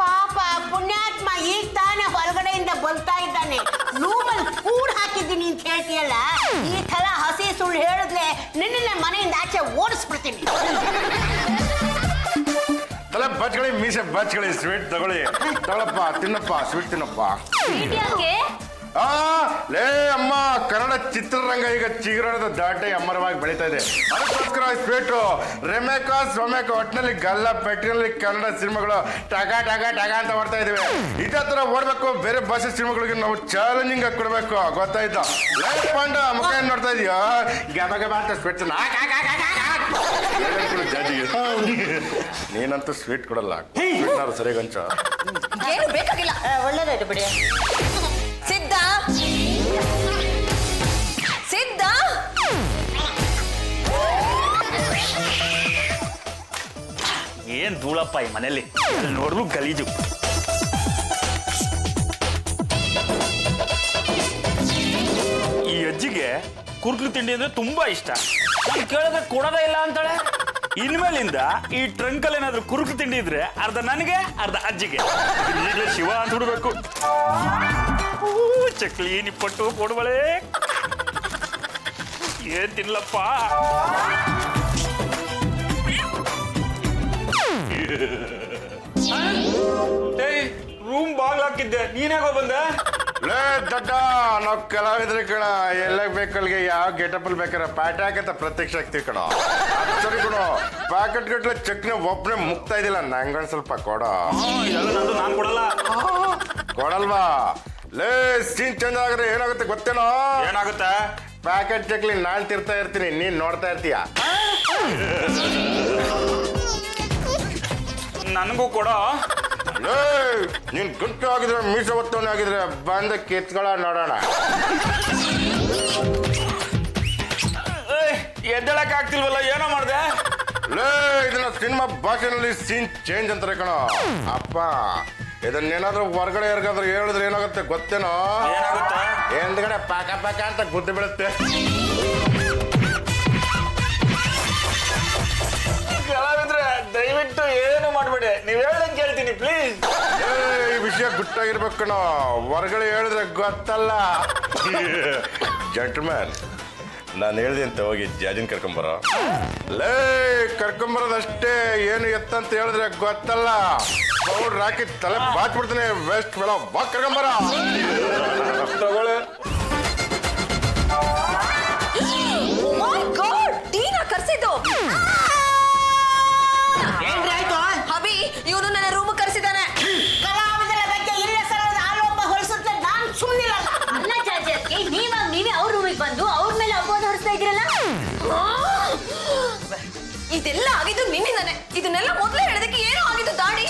ಪಾಪ ಪುಣ್ಯಾತ್ಮ ಈಗ ತಾನೇ ಹೊರಗಡೆಯಿಂದ ಬರ್ತಾ ಇದ್ದಾನೆ. ರೂಮಲ್ಲಿ ಕೂಡ್ ಹಾಕಿದ್ದೀನಿ ಅಂತ ಹೇಳ್ತೀಯಲ್ಲ, ಈ ತರ ಹಸಿ ಸುಳ್ಳು ಹೇಳಿದ್ಲೆ ನಿನ್ನ ಮನೆಯಿಂದ ಆಚೆ ಓಡಿಸ್ಬಿಡ್ತೀನಿ. ತಲೆ ಬಾಚ್ಕೊಳ್ಳಿ, ಮೀಸೆ ಬಾಚ್ಕೊಳ್ಳಿ, ಸ್ವೀಟ್ ತಗೊಳ್ಳಿ. ತಗೊಳಪ್ಪ, ತಿನ್ನಪ್ಪ, ಸ್ವೀಟ್ ತಿನ್ನಪ್ಪ. ಲೇ ಅಮ್ಮ, ಕನ್ನಡ ಚಿತ್ರರಂಗ ಈಗ ಚಿಗುರಣದ ದಾಟೆ ಅಮರವಾಗಿ ಬೆಳೀತಾ ಇದೆ. ಅದಕ್ಕೋಸ್ಕರ ಸ್ವೀಟು ಸ್ವಮೇಕ ಒಟ್ಟಿನಲ್ಲಿ ಗಲ್ಲ ಪೆಟ್ಟಿನಲ್ಲಿ ಕನ್ನಡ ಸಿನಿಮಾಗಳು ಟಗ ಅಂತ ಓಡ್ತಾ ಇದ್ದೀವಿ. ಇದೇ ತರ ಓಡ್ಬೇಕು. ಬೇರೆ ಭಾಷೆ ಸಿನಿಮಾಗಳಿಗೆ ನಾವು ಚಾಲೆಂಜಿಂಗ್ ಆಗಿ ಕೊಡ್ಬೇಕು, ಗೊತ್ತಾಯ್ತಾ? ಲೇ ಪಾಂಡ, ಮುಖ ಏನ್ ನೋಡ್ತಾ ಇದೀಯೋ? ಗಬ ಅಂತ ಸ್ವೀಟ್ ನೀನಂತೂ ಸ್ವೀಟ್ ಕೊಡಲ್ಲ. ಸರಿಯಾಗಿ ಹಂಚ. ಏನು ಬೇಕಾಗಿಲ್ಲ, ಒಳ್ಳೇದಾಯ್ತು ಬಿಡಿ. ಸಿದ್ಧ ಏನ್ ಧೂಳಪ್ಪ ಈ ಮನೇಲಿ, ನೋಡ್ರು ಗಲೀಜು. ಈ ಅಜ್ಜಿಗೆ ಕುರ್ಕಲು ತಿಂಡಿ ಅಂದ್ರೆ ತುಂಬಾ ಇಷ್ಟ. ನಾನು ಕೇಳಿದ್ರೆ ಕೊಡೋದೇ ಇಲ್ಲ ಅಂತಾಳೆ. ಇನ್ಮೇಲಿಂದ ಈ ಟ್ರಂಕಲ್ ಏನಾದ್ರು ಕುರುಕು ತಿಂಡಿ ಇದ್ರೆ ಅರ್ಧ ನನಗೆ, ಅರ್ಧ ಅಜ್ಜಿಗೆ. ಈಗಲೇ ಶಿವ ಅಂತ ಹುಡ್ಬೇಕು. ಚಕ್ಲಿ, ನಿಪ್ಪಟ್ಟು, ಕೊಡುವಳೆ, ಏನ್ ತಿನ್ಲಪ್ಪ. ರೂಮ್ ಬಾಗ್ಲಾಕಿದ್ದೆ, ನೀನಾಗೋ ಬಂದೆ? ಲೇ ದಡ್ಡ, ನಾವು ಕಲಾವಿದ್ರೆ ಕಣ, ಎಲ್ಲ ಬೇಕಲ್ಗೆ ಯಾವ ಗೆಟಪ್ ಅಲ್ಲಿ ಬೇಕಾರೆ ಪ್ಯಾಟ್ ಹಾಕಂತ ಪ್ರತ್ಯಕ್ಷ ಆಗ್ತೀವಿ ಕಣ. ಸರಿ ಕಣ, ಪ್ಯಾಕೆಟ್ ಗಟ್ಲೆ ಚಕ್ನ ಒಬ್ಬನೇ ಮುಗ್ತಾ ಇದಿಲ್ಲ, ನಂಗೊಂದ್ ಸ್ವಲ್ಪ ಕೊಡೋ. ನಾನು ಕೊಡಲ್ಲ. ಕೊಡಲ್ವಾ? ಲೇ ಸೀನ್ ಚೇಂಜ್ ಆಗಿದ್ರೆ ಏನಾಗುತ್ತೆ ಗೊತ್ತೇನೋ? ಏನಾಗುತ್ತೆ? ಪ್ಯಾಕೆಟ್ ಚಕ್ಲಿ ನಾನ್ ತಿರ್ತಾ ಇರ್ತೀನಿ, ನೀನ್ ನೋಡ್ತಾ ಇರ್ತೀಯ. ನನಗೂ ಕೊಡೋ. ನೀನ್ ಗಂಟು ಆಗಿದ್ರೆ, ಮೀಸ ಒತ್ತವನೇ ಆಗಿದ್ರೆ ಬಂದ ಕಿತ್ಗಳ ನೋಡೋಣ. ಎದ್ದೇಳಕ್ ಆಗ್ತಿಲ್ವಲ್ಲ, ಏನೋ ಮಾಡ್ದೆ? ಲೇ ಇದನ್ನ ಸಿನಿಮಾ ಭಾಷೆನಲ್ಲಿ ಸೀನ್ ಚೇಂಜ್ ಅಂತಾರೆ ಕಣೋ. ಅಪ್ಪ, ಇದನ್ನೇನಾದ್ರೂ ಹೊರಗಡೆ ಯಾರಿಗಾದ್ರೂ ಹೇಳಿದ್ರೆ ಏನಾಗುತ್ತೆ ಗೊತ್ತೇನೋ? ಏನಾಗುತ್ತೆ? ಹಿಂದ್ಗಡೆ ಪಾಕ ಅಂತ ಗುದ್ದು ಬಿಡುತ್ತೆ. ಕಲಾವಿದ್ರೆ ದಯವಿಟ್ಟು ಏನು ಮಾಡ್ಬೇಡಿ, ನೀವ್ ಹೇಳ್ದಂಗೆ ಕೇಳ್ತೀನಿ ಪ್ಲೀಸ್. ಈ ವಿಷಯ ಗುಟ್ಟಾಗಿರ್ಬೇಕು ಕಣೋ, ಹೊರಗಡೆ ಹೇಳಿದ್ರೆ ಗೊತ್ತಲ್ಲ. ಜೆಂಟಲ್ಮ್ಯಾನ್, ನಾನು ಹೇಳ್ದೆ ಅಂತ ಹೋಗಿ ಜಾಜಿನ ಕರ್ಕೊಂಬರೋ. ಲೇ ಕರ್ಕೊಂಬರೋದಷ್ಟೇ, ಏನು ಎತ್ತಂತ ಹೇಳಿದ್ರೆ ಗೊತ್ತಲ್ಲ. ಪೌಡ್ರ್ ಹಾಕಿ ತಲೆ ಬಾಚ್ಬಿಡ್ತೀನಿ. ವೆಸ್ಟ್ ಬೆಳ ಬಾ ಕರ್ಕೊಂಬರ ತಗೊಳ್ಳೆ. ಕರ್ಸಿದ್ದು ಹಬಿ, ಇವನು ನನ್ನ ರೂಮ್ ಕರ್ಸಿದ್ದಾನೆ. ಕಲಾವಿದರ ಬಗ್ಗೆ ಇಲ್ಲ ಸರದ ಆರೋಪ ಹೊರಿಸುತ್ತೆ. ನಾನು ಸುಮ್ಮನಿಲ್ಲ. ಅನ್ನ ಚಾಚಕ್ಕೆ ನೀವೇ ಅವ್ರ ರೂಮಿಗೆ ಬಂದು ಅವ್ರ ಮೇಲೆ ಅಪವಾದ ಹೊರಿಸ್ತಾ ಇದ್ದೀರಲ್ಲ. ಇದೆಲ್ಲ ಆಗಿದ್ದು ನಿನ್ನಿಂದಾನೆ. ಇದನ್ನೆಲ್ಲ ಮೊದಲೇ ಹೇಳೋದಕ್ಕೆ ಏನೋ ಆಗಿದ್ದು ದಾಡಿ.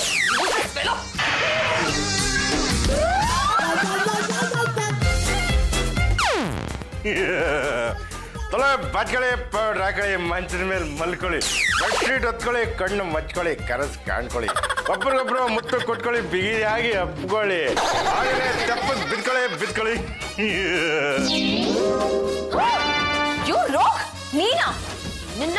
ತಲೆ ಬಾಚ್ಕೊಳ್ಳಿ, ಪೌಡ್ರ್ ಹಾಕೊಳ್ಳಿ, ಮಂಚದ ಮೇಲೆ ಮಲ್ಕೊಳ್ಳಿ, ಬೆಡ್ಶೀಟ್ ಹೊತ್ಕೊಳ್ಳಿ, ಕಣ್ಣು ಮಚ್ಕೊಳ್ಳಿ, ಕನಸು ಕಾಣ್ಕೊಳ್ಳಿ, ಒಬ್ರಿಗೊಬ್ರು ಮುತ್ತು ಕೊಟ್ಕೊಳ್ಳಿ, ಬಿಗಿಯಾಗಿ ಹಬ್ಕೊಳ್ಳಿ, ಹಾಗೇನೆ ತಪ್ಪದ್ ಬಿದ್ಕೊಳ್ಳಿ. ಯೋ ರೋಕ್, ನೀನಾ ನಿನ್ನ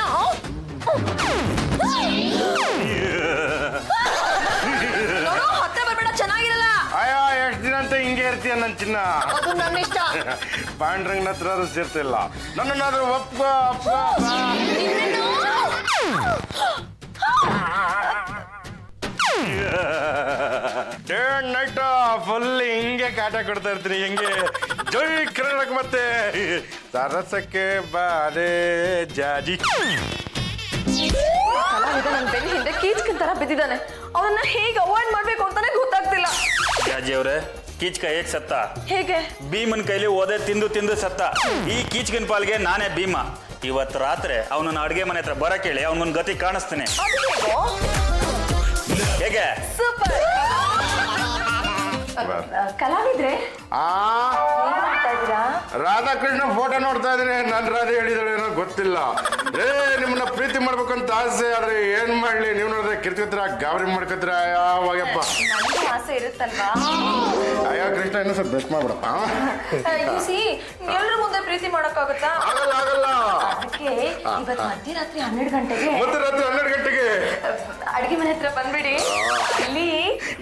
ಹತ್ರ ಬರ್ಬೇಡ, ಚೆನ್ನಾಗಿರಲ್ಲ. ಅಯ್ಯೋ, ಎಷ್ಟು ದಿನ ಅಂತ ಹಿಂಗೆ ಇರ್ತೀಯ ನನ್ನ ಚಿನ್ನ. ಅದು ನನ್ನ ಇಷ್ಟ. ಪಾಂಡ್ರಂಗ್ನ ಹತ್ರ ಸೇರ್ತಿಲ್ಲ. ನನ್ನನ್ನಾದ್ರೂ ಒಪ್ಕೋ. ಡೇ ನೈಟ್ ಫುಲ್ ಹಿಂಗೆ ಕಾಟ ಕೊಡ್ತಾ ಇರ್ತೀನಿ. ಹೆಂಗೆ ಜೈ ಕರ್ನಾಟಕ ಮತ್ತೆ ಸರಸಕ್ಕೆ ಬಾರೇ ಜಾಜಿ. ಕಲಾವಿದ ನನ್ನ ಬೆನ್ನ ಹಿಂದೆ ಕೀಚ್ಕಿನ ತರ ಬಿದ್ದಿದ್ದಾನೆ. ಅವನನ್ನ ಹೇಗೆ ಅವಾಯ್ಡ್ ಮಾಡ್ಬೇಕು ಅಂತಾನೆ ಗೊತ್ತಾಗ್ತಿಲ್ಲ. ಜಾಜಿ ಅವ್ರೆ, ಕೀಚ್ಕ ಹೇಗ್ ಸತ್ತ? ಹೇಗೆ? ಭೀಮನ್ ಕೈಲಿ ಓದೆ ತಿಂದು ಸತ್ತ. ಈ ಕೀಚ್ಕಿನ ಪಾಲ್ಗೆ ನಾನೇ ಭೀಮ. ಇವತ್ತು ರಾತ್ರಿ ಅವನನ್ನ ಅಡ್ಗೆ ಮನೆ ಹತ್ರ ಬರ ಕೇಳಿ ಅವನೊಂದು ಗತಿ ಕಾಣಿಸ್ತೀನಿ. ಹೇಗೆ? ಸೂಪರ್. ಕಲಾವಿದ್ರೆ ರಾಧಾಕೃಷ್ಣ ಫೋಟೋ ನೋಡ್ತಾ ಇದ್ರೆ ನನ್ ರಾಧೆ ಹೇಳಿದಳೇನೋ ಗೊತ್ತಿಲ್ಲ. ನಿಮ್ಮನ್ನ ಪ್ರೀತಿ ಮಾಡ್ಬೇಕಂತ ಆಸೆ, ಆದ್ರೆ ಏನ್ ಮಾಡ್ಲಿ, ನೀವು ನೋಡಿದ್ರೆ ಕಿರ್ಕತ್ರ ಗಾಬರಿ ಮಾಡ್ಕತ್ರ. ಯಾವಾಗಪ್ಪ ಆಸೆ ಇರುತ್ತಲ್ವಾ? ಅಯ್ಯೋ ಕೃಷ್ಣ, ಇನ್ನೂ ಸ್ವಲ್ಪ ಬೆಸ್ಟ್ ಮಾಡ್ಬಿಡಪ್ಪ. ಎಲ್ಲರ ಮುಂದೆ ಪ್ರೀತಿ ಮಾಡಕ್ಕಾಗುತ್ತಾ? ಆಗಲ್ಲ. ಅದಕ್ಕೆ ಇವತ್ತು ಮಧ್ಯರಾತ್ರಿ 12 ಗಂಟೆಗೆ ಮಧ್ಯರಾತ್ರಿ 12 ಗಂಟೆಗೆ ಅಡಿಗೆ ಮನೆ ಹತ್ರ ಬಂದ್ಬಿಡಿ. ಅಲ್ಲಿ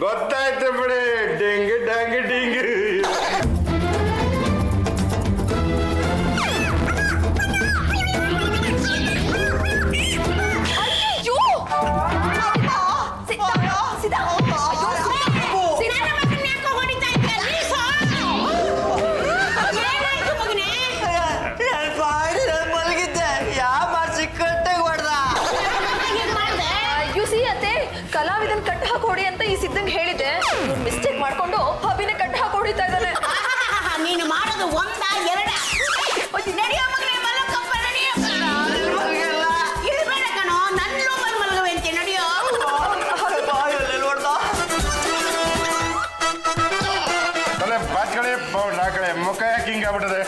ಗೊತ್ತಾಯ್ತು ಬಿಡಿ. Ding dung ding. ಕಲಾವಿದನ್ ಕಟ್ಟು ಹಾಕೊಡಿ ಅಂತ ಈ ಸಿದ್ದಂಗ್ ಹೇಳಿದೆ. ಮಿಸ್ಟೇಕ್ ಮಾಡ್ಕೊಂಡು ಹಬಿನ ಕಟ್ಟು ಹಾಕಿ ಹೊಡಿತಾ ಇದ್ದಾನೆ. ನೀನು ಮಾಡೋದು ಒಂದ ಎರಡ? ನಡೆಯೋ ಮಗನೇ, ಮಲಕಪ್ಪ ನಡೆಯೋ. ಇರ್ಬೇಡ ಕಣೋ, ನನ್ನ ರೂಮಲ್ಲಿ ಮಲಗುವಂತೆ. ನಡೆಯೋ. ತಲೆ ಬಾಚ್ಕಳೆ, ಪೌಡ್ರ್ ಹಾಕಳೆ, ಮುಖ ಯಾಕೆ ಹಿಂಗೆ ಆಗ್ಬಿಟ್ಟದೆ?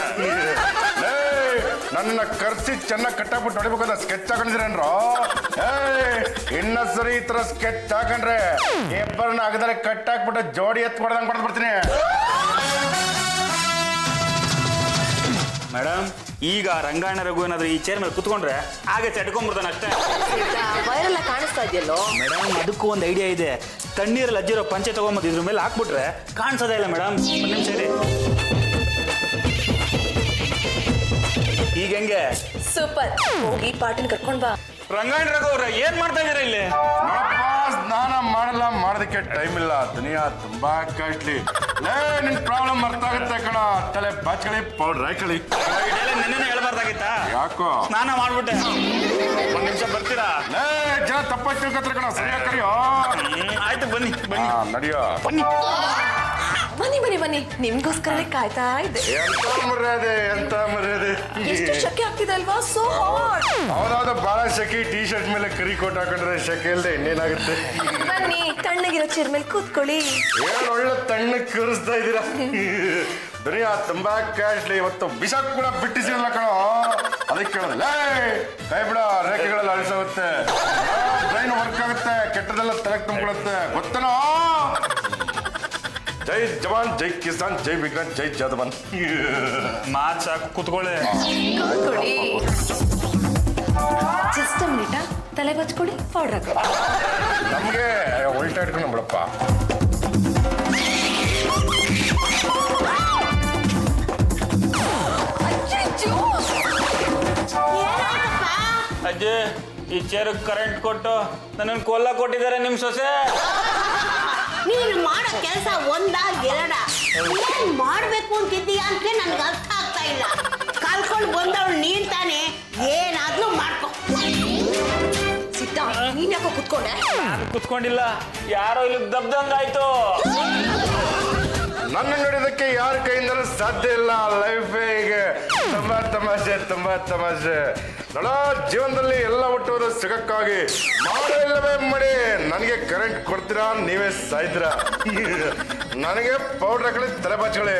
ನನ್ನ ಕರ್ಸಿ ಚೆನ್ನಾಗಿ ಕಟ್ಟಾಕ್ಬಿಟ್ಟು ಹೊಡಿಬೇಕಂತ ಸ್ಕೆಚ್ ಹಾಕೊಂಡಿದ್ರೇನ್ರೋ? ಇನ್ನ ಸರಿ ಈ ತರ ಸ್ಕೆಚ್ ಹಾಕೊಂಡ್ರೆ ಇಬ್ಬರನ್ನ ಆಗದರೆ ಕಟ್ಟಾಕ್ಬಿಟ್ಟು ಜೋಡಿ ಎತ್ಕೊಡ್ದಂಗೆ ಪಡೆದ್ಬಿಡ್ತೀನಿ. ಮೇಡಮ್, ಈಗ ರಂಗಾಯಣ ರಘು ಏನಾದ್ರೂ ಈ ಚೇರ್ ಮೇಲೆ ಕುತ್ಕೊಂಡ್ರೆ ಹಾಗೆ ಚಟ್ಕೊಂಡ್ಬಿಡ್ತಾನೆ ಅಷ್ಟೇ. ವೈರೆಲ್ಲ ಕಾಣಿಸ್ತಾ ಇದೆಯಲ್ಲೋ ಮೇಡಮ್, ಅದಕ್ಕೂ ಒಂದು ಐಡಿಯಾ ಇದೆ. ತಣ್ಣೀರಲ್ಲಿ ಅಜ್ಜಿರೋ ಪಂಚೆ ತಗೊಂಬಂದು ಇದ್ರ ಮೇಲೆ ಹಾಕ್ಬಿಟ್ರೆ ಕಾಣಿಸೋದೇ ಇಲ್ಲ ಮೇಡಮ್. ಒಂದು ನಿಮಿಷ ಇರಿ. ಈಗ ಹೆಂಗೆ? ಸೂಪರ್. ಹೋಗಿ ಪಾಟಿನ ಕರ್ಕೊಂಡ್ ಬಾ. ರಂಗಾಯಣ ರಘು ಅವ್ರ ಏನ್ ಮಾಡ್ತಾ ಇದೀರ ಇಲ್ಲಿ? ಸ್ನಾನ ಮಾಡಲ್ಲ, ಮಾಡೋದಕ್ಕೆ ಟೈಮ್ ಇಲ್ಲ. ದುನಿಯಾ ತುಂಬಾ ಕಾಸ್ಟ್ಲಿ. ನಿನ್ ಪ್ರಾಬ್ಲಮ್ ಅರ್ಥ ಆಗುತ್ತೆ ಕಣ. ತಲೆ ಬಾಚ್ಕಳಿ, ಪೌಡ್ರ್ ಹಾಕಳಿ. ನೆನ್ನೆ ಹೇಳ್ಬಾರ್ದಾಗಿತ್ತಾ? ಯಾಕೋ ಸ್ನಾನ ಮಾಡ್ಬಿಟ್ಟೆ. ಒಂದ್ ನಿಮಿಷ ಬರ್ತೀರಾ? ಜನ ತಪ್ಪಾಗಿ ತಿಳ್ಕೊತಾರೆ ಕಣ. ಸರಿಯಾಗಿ ಕರಿಯೋ. ಆಯ್ತು, ಬನ್ನಿ ಬನ್ನಿ ನಡಿಯೋ. ಬನ್ನಿ ಬನ್ನಿ ಬನ್ನಿ ಬನ್ನಿ. ನಿಮ್ಗೋಸ್ಕರನೇ ಕಾಯ್ತಾ ಇದ್ದೆ. ಎಂತ ಮರ್ಯಾದೆ. ಎಷ್ಟು ಶಕೆ ಆಗ್ತಿದೆ ಅಲ್ವಾ? So hot. ಹೌದೌದು, ಬಹಳ ಶೆಕೆ. ಟೀ ಶರ್ಟ್ ಮೇಲೆ ಕರಿ ಕೋಟ್ ಹಾಕೊಂಡ್ರೆ ಶೆಕೆ ಇಲ್ದೆ ಇನ್ನೇನಾಗುತ್ತೆ? ಬನ್ನಿ, ತಣ್ಣಗಿರೋ ಚೇರ್ ಮೇಲೆ ಕೂತ್ಕೊಳ್ಳಿ. ಏನ್ ಒಳ್ಳೆ ತಣ್ಣಗೆ ಕೂರಿಸ್ತಾ ಇದ್ದೀರಾ. ದುನಿಯಾ ತುಂಬಾ ಕಾಸ್ಟ್ಲಿ. ಇವತ್ತು ಬಿಸಾಕ್ ಕೂಡ ಬಿಟ್ಟಿಸಿರಲ್ಲ ಕಣೋ. ಅದಕ್ಕೆ ಕೇಳೋದಿಲ್ಲ. ಕೈ ಬಿಡ, ರೇಖೆಗಳೆಲ್ಲ ಅಳಿಸೋಗುತ್ತೆ, ಬ್ರೈನ್ ವರ್ಕ್ ಆಗುತ್ತೆ, ಕೆಟ್ಟದೆಲ್ಲ ತಲೆಗೆ ತುಂಬಿಕೊಳ್ಳುತ್ತೆ. ಗೊತ್ತನೋ? ಜೈ ಜವಾನ್, ಜೈ ಕಿಸಾನ್, ಜೈ ವಿಜ್ಞಾನ್, ಜೈ ಜಾದವನ್. ಮಾತ್ ಸಾಕು, ಕೂತ್ಕೊಳ್ಳಿ. ಕೂತ್ಕೊಳ್ಳಿ. Just minute. ತಲೆ ಬಚ್ಕೊಡಿ ಪೌಡರ್ ಹಾಕೋ. ನಮ್ಗೆ ಉಲ್ಟಾ ಇಟ್ಕೊಂಡು ಬಿಡಪ್ಪ. ಅಜ್ಜಿ ಈ ಚೇರ್ ಕರೆಂಟ್ ಕೊಟ್ಟು ನನ್ನನ್ನು ಕೊಲ್ಲ ಕೊಟ್ಟಿದ್ದಾರೆ ನಿಮ್ ಸೊಸೆ. ನೀನು ಮಾಡೋ ಕೆಲಸ ಒಂದಾ ಎರಡ ಏನ್ ಮಾಡ್ಬೇಕು ಅಂತಿದ್ದೀಯ ಅಂತ ನನ್ಗೆ ಅರ್ಥ ಆಗ್ತಾ ಇಲ್ಲ. ಕಲ್ಕೊಂಡು ಬಂದವಳು ನೀನ್ ತಾನೆ, ಏನಾದ್ರೂ ಮಾಡ್ಕೊ. ಸಿದ್ಧ ನೀನ್ ಯಾಕೋ ಕುತ್ಕೊಂಡೆ? ನಾನು ಕುತ್ಕೊಂಡಿಲ್ಲ, ಯಾರೋ ಇಲ್ಲಿ ದಬ್ದಂಗಾಯ್ತು. ನನ್ನ ನೋಡಿದಕ್ಕೆ ಯಾರ ಕೈಯಿಂದಲೂ ಸಾಧ್ಯ ಇಲ್ಲ. ಲೈಫೇ ಹೀಗೆ ತುಂಬಾ ತಮಾಷೆ. ನೋಡೋ, ಜೀವನದಲ್ಲಿ ಎಲ್ಲ ಹುಟ್ಟುವುದು ಸುಖಕ್ಕಾಗಿ. ಮಾಡೋ ಇಲ್ಲವೇ ಮಾಡಿ. ನನಗೆ ಕರೆಂಟ್ ಕೊಡ್ತೀರಾ, ನೀವೇ ಸಾಯ್ತೀರಾ. ನನಗೆ ಪೌಡರ್ ಹಾಕಳಿ, ತಲೆ ಬಾಚ್ಕೊಳ್ಳಿ.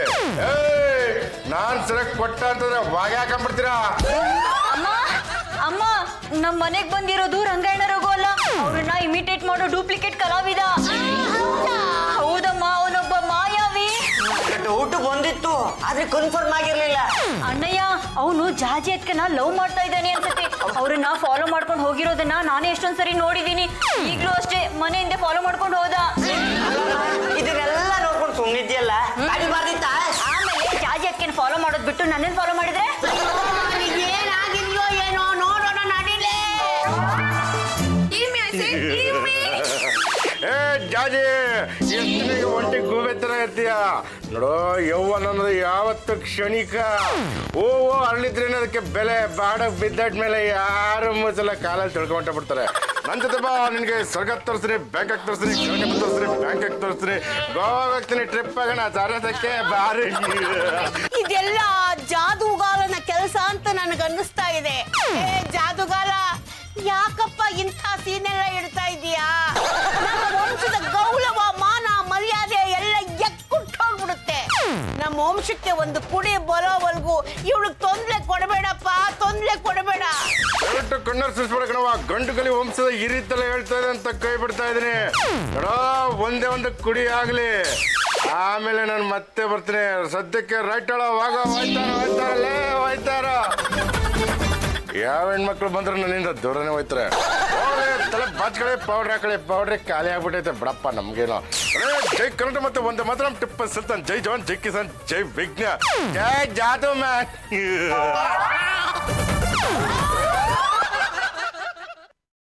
ನಾನ್ ಸರಿಯಾಗಿ ಕೊಟ್ಟ ಅಂತಂದ್ರೆ ವಾಗ ಹಾಕೊಂಡ್ಬಿಡ್ತೀರಾ? ಅಮ್ಮ ನಮ್ಮ ಮನೆಗ್ ಬಂದಿರೋದು ರಂಗಾಯಣ ರಘು ಅಲ್ಲ, ಅವ್ರನ್ನ ಇಮಿಟೇಟ್ ಮಾಡೋ ಡೂಪ್ಲಿಕೇಟ್ ಕಲಾವಿದ. ಹೌದಮ್ಮ, ಅವನೊಬ್ಬ ಮಾಯಾವಿ. ಡೌಟ್ ಬಂದಿತ್ತು, ಆದ್ರೆ ಕನ್ಫರ್ಮ್ ಆಗಿರ್ಲಿಲ್ಲ. ಅಣ್ಣಯ್ಯ, ಅವನು ಜಾಜಿ ಅದ್ಕನ ಲವ್ ಮಾಡ್ತಾ ಇದ್ದಾನೆ ಅನ್ಸುತ್ತೆ. ಅವ್ರನ್ನ ಫಾಲೋ ಮಾಡ್ಕೊಂಡು ಹೋಗಿರೋದನ್ನ ನಾನೇ ಎಷ್ಟೊಂದ್ಸರಿ ನೋಡಿದೀನಿ. ಈಗ್ಲೂ ಅಷ್ಟೇ ಮನೆಯಿಂದ ಫಾಲೋ ಮಾಡ್ಕೊಂಡು ಹೋದ. ಇದನ್ನೆಲ್ಲ ನೋಡ್ಕೊಂಡು ಸುಮ್ಮನಿದ್ಯಲ್ಲ, ಗಾಡಿ ಬರ್ದಿತ್ತಾ? ಆಮೇಲೆ ಜಾಜಿ ಅದ್ಕನ್ ಫಾಲೋ ಮಾಡೋದ್ ಬಿಟ್ಟು ನನ್ನನ್ ಫಾಲೋ ಮಾಡಿದ್ರೆ ಏನಾಗಿದ್ಯೋ ಏನೋ ನೋಡೋಣ, ನಡೀಲೇ. ಜಾಜಿ, ಎಷ್ಟನಿಗೆ ಒಂಟಿ ಗೂಬೆ ತರ ಇರ್ತೀಯ ನೋಡೋ. ಯೌವನ ಅನ್ನೋದು ಯಾವತ್ತು ಕ್ಷಣಿಕ. ಹೂವು ಅರಳಿದ್ರೇನೆ ಅದಕ್ಕೆ ಬೆಲೆ. ಬಾಡಕ್ ಬಿದ್ದಾದ್ಮೇಲೆ ಯಾರು ಮೂಸಲ ಕಾಲಲ್ಲಿ ತಿಳ್ಕೊಂಡ ಬಿಡ್ತಾರೆ. ನನ್ನ ಜೊತೆ ಬಾ, ನಿನ್ಗೆ ಸ್ವರ್ಗ ತೋರಿಸ್ತೀನಿ, ಬ್ಯಾಂಕಾಕ್ ತೋರಿಸ್ತೀನಿ, ಕರ್ನಾಟಕ ತೋರಿಸ್ತೀನಿ, ಬ್ಯಾಂಕಾಕ್ ತೋರಿಸ್ತೀನಿ, ಗೋವಾಗ ಹೋಗ್ತೀನಿ, ಟ್ರಿಪ್ ಆಗೋಣ, ಸಾರಸಕ್ಕೆ ಬಾರಿ. ಇದೆಲ್ಲ ಜಾದೂಗಾರನ ಕೆಲಸ ಅಂತ ನನಗೆ ಅನ್ನಿಸ್ತಾ ಇದೆ. ಜಾದೂಗಾರ, ಯಾಕಪ್ಪ ಇಂಥ ಸೀನೆಲ್ಲ ಇಡ್ತಾ ಇದೀಯಾ? ನಮ್ಮ ವಂಶದ ಗೌರವ, ಮಾನ, ಮರ್ಯಾದೆ ಎಲ್ಲ ಎಕ್ಕುಟ್ಟೋಗ್ಬಿಡುತ್ತೆ. ನಮ್ಮ ವಂಶಕ್ಕೆ ಒಂದು ಕುಡಿ ಬರೋವರೆಗೂ ಇವಳಿಗೆ ತೊಂದ್ರೆ ಕೊಡಬೇಡಪ್ಪ, ತೊಂದ್ರೆ ಕೊಡಬೇಡ. ದಯವಿಟ್ಟು ಕಣ್ಣರ್ ಸುಸ್ಬಿಡಕಣವ. ಗಂಡು ಕಲಿ ವಂಶದ ಈ ರೀತಿಯಲ್ಲ ಹೇಳ್ತಾ ಇದೆ ಅಂತ ಕೈ ಬಿಡ್ತಾ ಇದೀನಿ. ನೋಡೋ, ಒಂದೇ ಒಂದು ಕುಡಿ ಆಗ್ಲಿ, ಆಮೇಲೆ ನಾನು ಮತ್ತೆ ಬರ್ತೀನಿ. ಸದ್ಯಕ್ಕೆ ರೈಟ್ ಹೇಳೋವಾಗ ಹೋಯ್ತಾರ. ಯಾವ ಹೆಣ್ಮಕ್ಳು ಬಂದ್ರು ನನ್ನಿಂದ ದೂರನೇ ಹೋಯ್ತಾರೆ. ತಲೆ ಬಾಚ್ಕಳೆ, ಪೌಡ್ರ್ ಹಾಕಳಿ. ಪೌಡ್ರೆ ಖಾಲಿ ಆಗ್ಬಿಟ್ಟೈತೆ ಬಿಡಪ್ಪ ನಮ್ಗೇನೋ. ಜೈ ಕನ್ನಡ ಮತ್ತೆ ಒಂದೇ ಮಾತ್ರ ಟಿಪ್ಪ ಸುಲ್ತಾನ್. ಜೈ ಜವಾನ್, ಜೈ ಕಿಸಾನ್, ಜೈ ವಿಜ್ಞಾನ್, ಜೈ ಜಾದೂ ಮ್ಯಾನ್.